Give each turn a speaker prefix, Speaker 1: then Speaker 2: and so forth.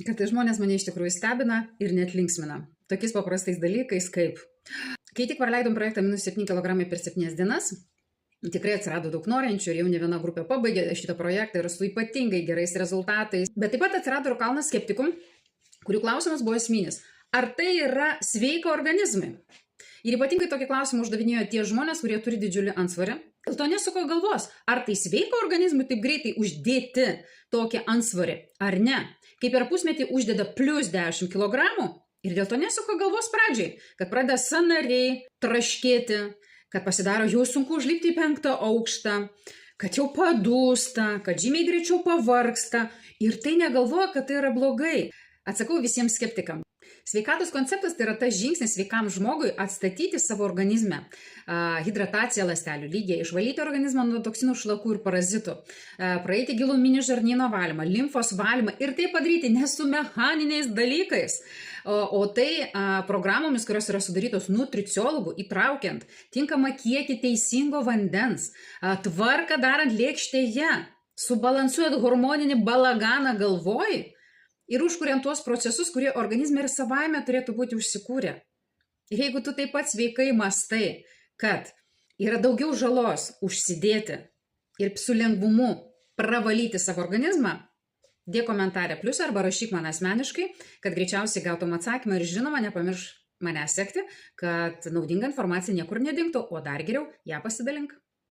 Speaker 1: kad tai žmonės mane iš tikrųjų stebina ir net linksmina. Tokiais paprastais dalykais kaip, kai tik praleidom projektą -7 kg per 7 dienas, tikrai atsirado daug norinčių ir jau ne viena grupė pabaigė šitą projektą ir su ypatingai gerais rezultatais. Bet taip pat atsirado ir kalnas skeptikų, kurių klausimas buvo esminis. Ar tai yra sveika organizmui? Ir ypatingai tokį klausimą uždavinėjo tie žmonės, kurie turi didžiulį antsvorį. Dėl to nesuko galvos, ar tai sveika organizmui taip greitai uždėti tokį antsvorį, ar ne. Kai per pusmetį uždeda plus 10 kg ir dėl to nesuko galvos pradžiai, kad pradeda sąnariai traškėti, kad pasidaro jau sunku užlipti į 5. aukštą, kad jau padūsta, kad žymiai greičiau pavargsta ir tai negalvoja, kad tai yra blogai. Atsakau visiems skeptikams. Sveikatos konceptas tai yra tas žingsnis sveikam žmogui atstatyti savo organizme hidrataciją ląstelių lygyje, išvalyti organizmą nuo toksinų, šlakų ir parazitų, praeiti giluminį žarnyno valymą, limfos valymą ir tai padaryti ne su mechaniniais dalykais, o tai programomis, kurios yra sudarytos nutriciologų, įtraukiant tinkamą kiekį teisingo vandens, tvarką darant lėkštėje, subalansuojant hormoninį balaganą galvoj, ir užkuriant tuos procesus, kurie organizme ir savaime turėtų būti užsikūrę. Ir jeigu tu taip pat sveikai mastai, kad yra daugiau žalos užsidėti ir su lengvumu pravalyti savo organizmą, dėk komentarę pliusą arba rašyk man asmeniškai, kad greičiausiai gautum atsakymą ir žinoma, nepamiršk mane sekti, kad naudinga informacija niekur nedingtų, o dar geriau ją pasidalink.